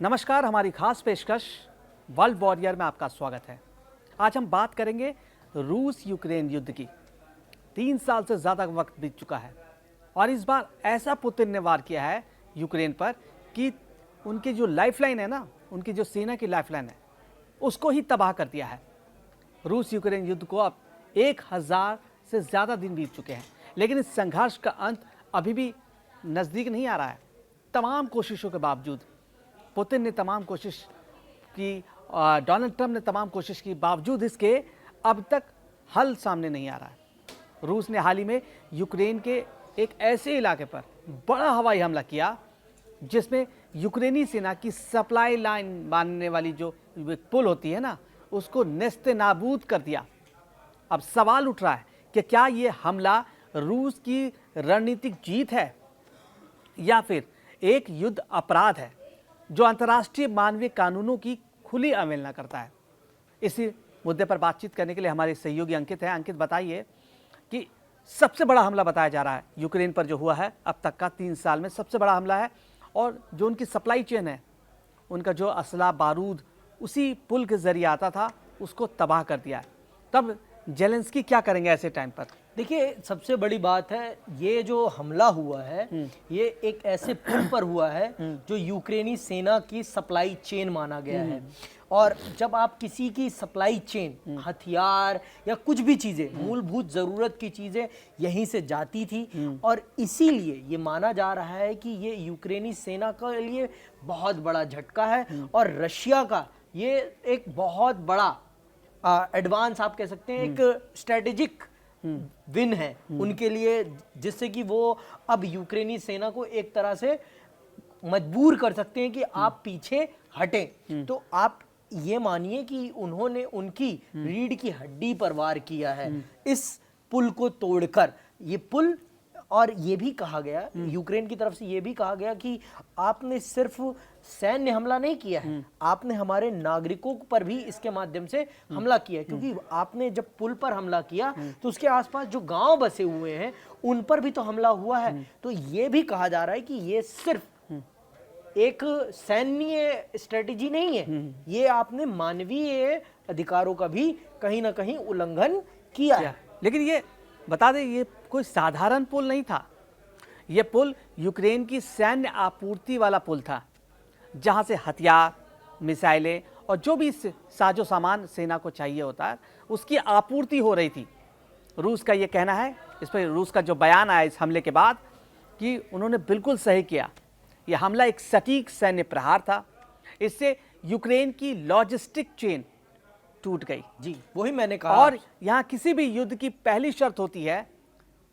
नमस्कार, हमारी खास पेशकश वर्ल्ड वॉरियर में आपका स्वागत है। आज हम बात करेंगे रूस यूक्रेन युद्ध की। 3 साल से ज़्यादा वक्त बीत चुका है और इस बार ऐसा पुतिन ने वार किया है यूक्रेन पर कि उनकी जो लाइफलाइन है ना, उनकी जो सेना की लाइफलाइन है, उसको ही तबाह कर दिया है। रूस यूक्रेन युद्ध को अब 1000 से ज़्यादा दिन बीत चुके हैं, लेकिन इस संघर्ष का अंत अभी भी नज़दीक नहीं आ रहा है। तमाम कोशिशों के बावजूद पुतिन ने तमाम कोशिश की, डोनाल्ड ट्रंप ने तमाम कोशिश की, बावजूद इसके अब तक हल सामने नहीं आ रहा है। रूस ने हाल ही में यूक्रेन के एक ऐसे इलाके पर बड़ा हवाई हमला किया जिसमें यूक्रेनी सेना की सप्लाई लाइन बांधने वाली जो पुल होती है ना, उसको नेस्ते नाबूद कर दिया। अब सवाल उठ रहा है कि क्या ये हमला रूस की रणनीतिक जीत है या फिर एक युद्ध अपराध है जो अंतर्राष्ट्रीय मानवीय कानूनों की खुली अवहेलना करता है। इसी मुद्दे पर बातचीत करने के लिए हमारे सहयोगी अंकित हैं। अंकित, बताइए कि सबसे बड़ा हमला बताया जा रहा है यूक्रेन पर जो हुआ है अब तक का 3 साल में सबसे बड़ा हमला है, और जो उनकी सप्लाई चेन है, उनका जो असला बारूद उसी पुल के जरिए आता था, उसको तबाह कर दिया है। तब जेलेंस्की क्या करेंगे ऐसे टाइम पर? देखिए, सबसे बड़ी बात है, ये जो हमला हुआ है ये एक ऐसे पुल पर हुआ है जो यूक्रेनी सेना की सप्लाई चेन माना गया है। और जब आप किसी की सप्लाई चेन, हथियार या कुछ भी चीजें, मूलभूत जरूरत की चीजें यहीं से जाती थी, और इसीलिए ये माना जा रहा है कि ये यूक्रेनी सेना के लिए बहुत बड़ा झटका है और रशिया का ये एक बहुत बड़ा एडवांस, आप कह सकते हैं, एक स्ट्रेटेजिक विन है उनके लिए, जिससे कि वो अब यूक्रेनी सेना को एक तरह से मजबूर कर सकते हैं कि आप पीछे हटें। तो आप ये मानिए कि उन्होंने उनकी रीढ़ की हड्डी पर वार किया है इस पुल को तोड़कर। ये पुल, और ये भी कहा गया यूक्रेन की तरफ से, ये भी कहा गया कि आपने सिर्फ सैन्य हमला नहीं किया है, आपने हमारे नागरिकों पर भी इसके माध्यम से हमला किया है। क्योंकि आपने जब पुल पर हमला किया तो उसके आसपास जो गांव बसे हुए हैं उन पर भी तो हमला हुआ है। तो ये भी कहा जा रहा है कि ये सिर्फ एक सैन्य स्ट्रेटेजी नहीं है, ये आपने मानवीय अधिकारों का भी कहीं ना कहीं उल्लंघन किया है। लेकिन ये बता दें, ये कोई साधारण पुल नहीं था। यह पुल यूक्रेन की सैन्य आपूर्ति वाला पुल था, जहां से हथियार, मिसाइलें और जो भी साजो सामान सेना को चाहिए होता है, उसकी आपूर्ति हो रही थी। रूस का यह कहना है, इस पर रूस का जो बयान आया इस हमले के बाद, कि उन्होंने बिल्कुल सही किया। यह हमला एक सटीक सैन्य प्रहार था। इससे यूक्रेन की लॉजिस्टिक चेन टूट गई। जी, वही मैंने कहा। और यहां किसी भी युद्ध की पहली शर्त होती है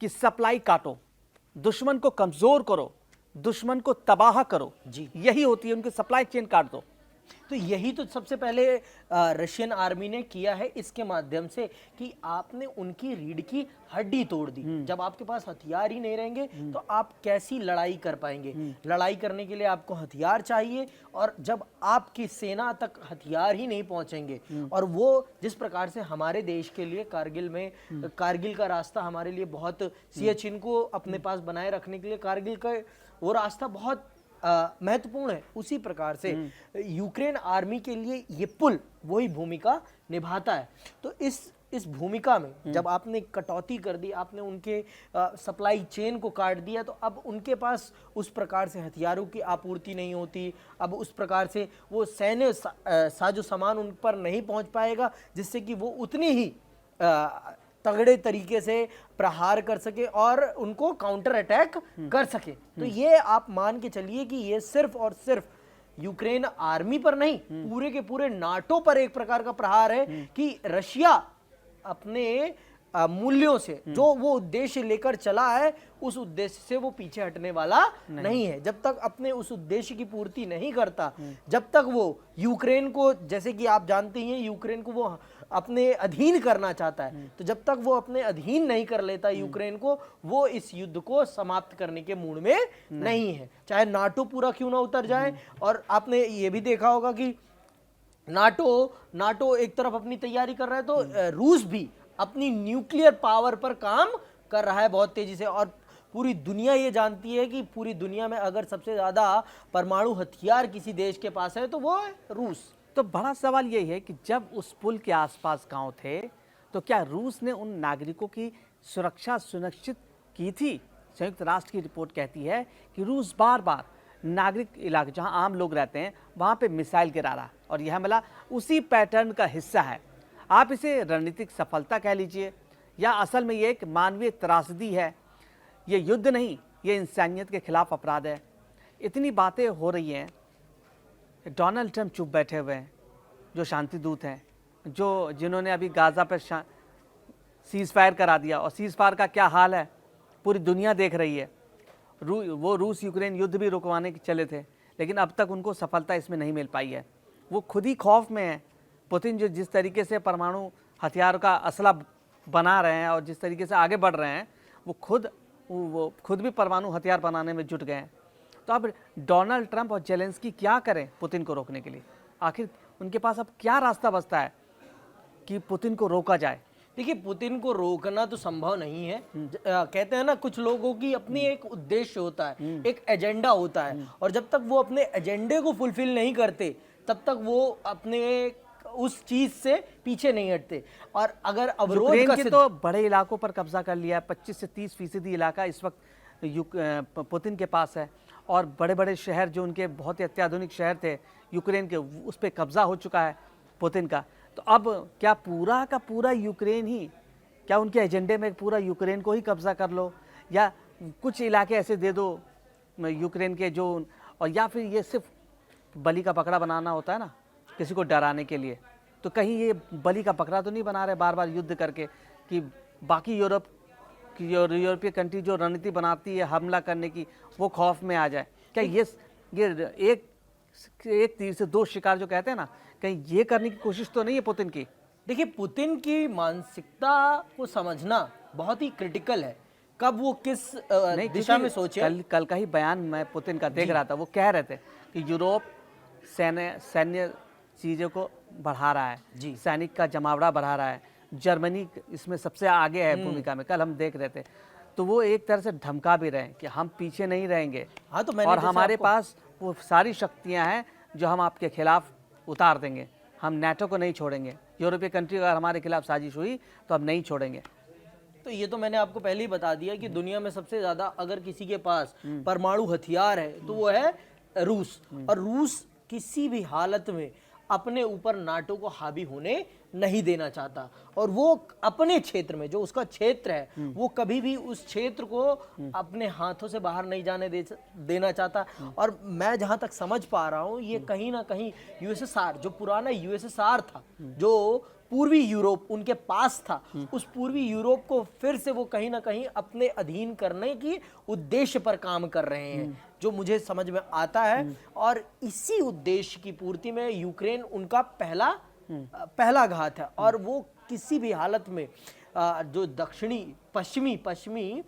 कि सप्लाई काटो, दुश्मन को कमजोर करो, दुश्मन को तबाह करो। जी, यही होती है, उनकी सप्लाई चेन काट दो। तो यही तो सबसे पहले रशियन आर्मी ने किया है इसके माध्यम से, कि आपने उनकी रीढ़ की हड्डी तोड़ दी। जब आपके पास हथियार ही नहीं रहेंगे तो आप कैसी लड़ाई कर पाएंगे? लड़ाई करने के लिए आपको हथियार चाहिए, और जब आपकी सेना तक हथियार ही नहीं पहुंचेंगे, और वो जिस प्रकार से हमारे देश के लिए कारगिल का रास्ता हमारे लिए बहुत, सियाचिन को अपने पास बनाए रखने के लिए कारगिल का वो रास्ता बहुत महत्वपूर्ण है, उसी प्रकार से यूक्रेन आर्मी के लिए ये पुल वही भूमिका निभाता है। तो इस भूमिका में जब आपने कटौती कर दी, आपने उनके सप्लाई चेन को काट दिया, तो अब उनके पास उस प्रकार से हथियारों की आपूर्ति नहीं होती, अब उस प्रकार से वो सैन्य साजो सामान उन पर नहीं पहुंच पाएगा, जिससे कि वो उतनी ही तगड़े तरीके से प्रहार कर सके और उनको काउंटर अटैक कर सके। तो ये आप मान के चलिए कि ये सिर्फ और सिर्फ यूक्रेन आर्मी पर नहीं, पूरे के पूरे नाटो पर एक प्रकार का प्रहार है कि रशिया अपने मूल्यों से, जो वो उद्देश्य लेकर चला है, उस उद्देश्य से वो पीछे हटने वाला नहीं है। जब तक अपने उस उद्देश्य की पूर्ति नहीं करता, जब तक वो यूक्रेन को, जैसे कि आप जानते हैं, यूक्रेन को वो अपने अधीन करना चाहता है, तो जब तक वो अपने अधीन नहीं कर लेता यूक्रेन को, वो इस युद्ध को समाप्त करने के मूड में नहीं है, चाहे नाटो पूरा क्यों ना उतर जाए। और आपने ये भी देखा होगा कि नाटो एक तरफ अपनी तैयारी कर रहा है, तो रूस भी अपनी न्यूक्लियर पावर पर काम कर रहा है बहुत तेजी से, और पूरी दुनिया ये जानती है कि पूरी दुनिया में अगर सबसे ज़्यादा परमाणु हथियार किसी देश के पास है तो वो है रूस। तो बड़ा सवाल यही है कि जब उस पुल के आसपास गांव थे तो क्या रूस ने उन नागरिकों की सुरक्षा सुनिश्चित की थी? संयुक्त राष्ट्र की रिपोर्ट कहती है कि रूस बार बार नागरिक इलाके जहां आम लोग रहते हैं वहां पे मिसाइल गिरा रहा और यह हमला उसी पैटर्न का हिस्सा है। आप इसे रणनीतिक सफलता कह लीजिए या असल में ये एक मानवीय त्रासदी है। ये युद्ध नहीं, ये इंसानियत के खिलाफ अपराध है। इतनी बातें हो रही हैं, डोनाल्ड ट्रंप चुप बैठे हुए हैं, जो शांति दूत हैं, जिन्होंने अभी गाज़ा पर सीज़ फायर करा दिया। और सीज़ फायर का क्या हाल है पूरी दुनिया देख रही है। वो रूस यूक्रेन युद्ध भी रुकवाने के चले थे, लेकिन अब तक उनको सफलता इसमें नहीं मिल पाई है। वो खुद ही खौफ में है। पुतिन जो जिस तरीके से परमाणु हथियार का असला बना रहे हैं और जिस तरीके से आगे बढ़ रहे हैं, वो खुद भी परमाणु हथियार बनाने में जुट गए हैं। तो अब डोनाल्ड ट्रंप और जेलेंस्की क्या करें पुतिन को रोकने के लिए? आखिर उनके पास अब क्या रास्ता बचता है कि पुतिन को रोका जाए? देखिए, पुतिन को रोकना तो संभव नहीं है। कहते हैं ना, कुछ लोगों की अपनी एक उद्देश्य होता है, एक एजेंडा होता है, और जब तक वो अपने एजेंडे को फुलफिल नहीं करते तब तक वो अपने उस चीज से पीछे नहीं हटते। और अगर अवरोध यूक्रेन के तो बड़े इलाकों पर कब्जा कर लिया है। 25 से 30% इलाका इस वक्त पुतिन के पास है, और बड़े बड़े शहर जो उनके बहुत ही अत्याधुनिक शहर थे यूक्रेन के, उस पर कब्जा हो चुका है पुतिन का। तो अब क्या पूरा का पूरा यूक्रेन ही, क्या उनके एजेंडे में पूरा यूक्रेन को ही कब्जा कर लो, या कुछ इलाके ऐसे दे दो यूक्रेन के जो, और या फिर ये सिर्फ बलि का बकरा बनाना होता है ना किसी को डराने के लिए? तो कहीं ये बलि का बकरा तो नहीं बना रहे बार बार युद्ध करके कि बाकी यूरोपीय कंट्री जो रणनीति बनाती है हमला करने की, वो खौफ में आ जाए? क्या ये एक तीर से दो शिकार जो कहते हैं ना, कहीं ये करने की कोशिश तो नहीं है पुतिन की? देखिए, पुतिन की मानसिकता को समझना बहुत ही क्रिटिकल है। कब वो किस दिशा में सोचे। कल का ही बयान मैं पुतिन का देख रहा था। वो कह रहे थे कि यूरोप सैन्य चीज़ों को बढ़ा रहा है, सैनिक का जमावड़ा बढ़ा रहा है, जर्मनी इसमें सबसे आगे है भूमिका में। कल हम देख रहे थे, तो वो एक तरह से धमका भी रहे हैं कि हम पीछे नहीं रहेंगे। हाँ, तो और हमारे पास वो सारी शक्तियां हैं जो हम आपके खिलाफ उतार देंगे। हम नाटो को नहीं छोड़ेंगे। यूरोपीय कंट्री अगर हमारे खिलाफ साजिश हुई तो हम नहीं छोड़ेंगे। तो ये तो मैंने आपको पहले ही बता दिया कि दुनिया में सबसे ज्यादा अगर किसी के पास परमाणु हथियार है तो वो है रूस। और रूस किसी भी हालत में अपने ऊपर नाटो को हावी होने नहीं देना चाहता, और वो अपने क्षेत्र में जो उसका क्षेत्र है वो कभी भी उस क्षेत्र को अपने हाथों से बाहर नहीं जाने देना चाहता। और मैं जहां तक समझ पा रहा हूं, ये कहीं ना कहीं यूएसएसआर, जो पुराना यूएसएसआर था, जो पूर्वी यूरोप उनके पास था, उस पूर्वी यूरोप को फिर से वो कहीं ना कहीं अपने अधीन करने की उद्देश्य पर काम कर रहे हैं, जो मुझे समझ में आता है। और इसी उद्देश्य की पूर्ति में यूक्रेन उनका पहला घात है। और वो किसी भी हालत में जो पश्चिमी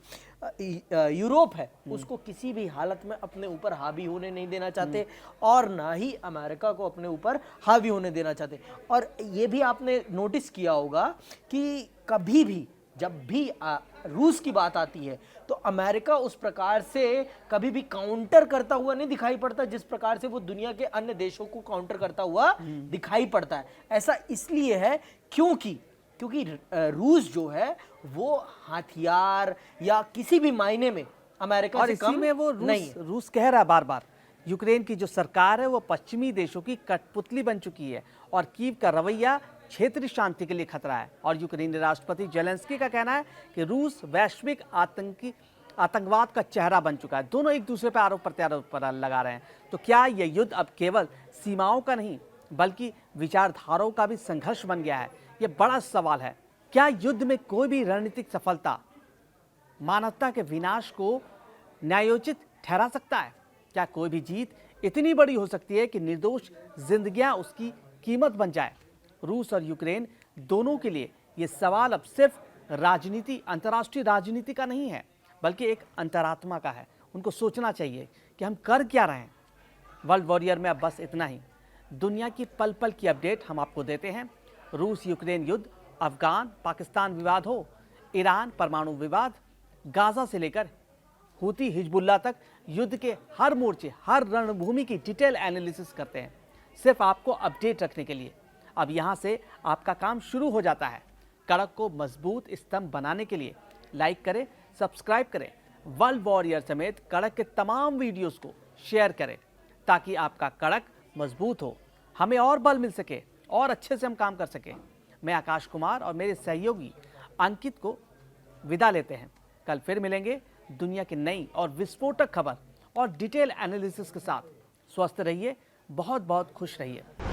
यूरोप है उसको किसी भी हालत में अपने ऊपर हावी होने नहीं देना चाहते, और ना ही अमेरिका को अपने ऊपर हावी होने देना चाहते। और ये भी आपने नोटिस किया होगा कि कभी भी जब भी रूस की बात आती है तो अमेरिका उस प्रकार से कभी भी काउंटर करता हुआ नहीं दिखाई पड़ता जिस प्रकार से वो दुनिया के अन्य देशों को काउंटर करता हुआ दिखाई पड़ता है। ऐसा इसलिए है क्योंकि रूस जो है वो हथियार या किसी भी मायने में अमेरिका से कम में वो रूस कह रहा है बार बार, यूक्रेन की जो सरकार है वो पश्चिमी देशों की कठपुतली बन चुकी है, और कीव का रवैया क्षेत्रीय शांति के लिए खतरा है। और यूक्रेनी राष्ट्रपति जेलेंस्की का कहना है कि रूस वैश्विक आतंकवाद का चेहरा बन चुका है। दोनों एक दूसरे पर आरोप प्रत्यारोप लगा रहे हैं। तो क्या यह युद्ध अब केवल सीमाओं का नहीं बल्कि विचारधाराओं का भी संघर्ष बन गया है? यह बड़ा सवाल है। क्या युद्ध में कोई भी रणनीतिक सफलता मानवता के विनाश को न्यायोचित ठहरा सकता है? क्या कोई भी जीत इतनी बड़ी हो सकती है कि निर्दोष जिंदगियां उसकी कीमत बन जाए? रूस और यूक्रेन दोनों के लिए यह सवाल अब सिर्फ अंतर्राष्ट्रीय राजनीति का नहीं है, बल्कि एक अंतरात्मा का है। उनको सोचना चाहिए कि हम कर क्या रहे हैं। वर्ल्ड वॉरियर में अब बस इतना ही। दुनिया की पल पल की अपडेट हम आपको देते हैं। रूस यूक्रेन युद्ध, अफगान पाकिस्तान विवाद हो, ईरान परमाणु विवाद, गाजा से लेकर हूती हिजबुल्लाह तक युद्ध के हर मोर्चे, हर रणभूमि की डिटेल एनालिसिस करते हैं, सिर्फ आपको अपडेट रखने के लिए। अब यहाँ से आपका काम शुरू हो जाता है। कड़क को मजबूत स्तंभ बनाने के लिए लाइक करें, सब्सक्राइब करें, वर्ल्ड वॉरियर समेत कड़क के तमाम वीडियोस को शेयर करें, ताकि आपका कड़क मजबूत हो, हमें और बल मिल सके और अच्छे से हम काम कर सकें। मैं आकाश कुमार और मेरे सहयोगी अंकित को विदा लेते हैं। कल फिर मिलेंगे दुनिया की नई और विस्फोटक खबर और डिटेल एनालिसिस के साथ। स्वस्थ रहिए, बहुत बहुत खुश रहिए।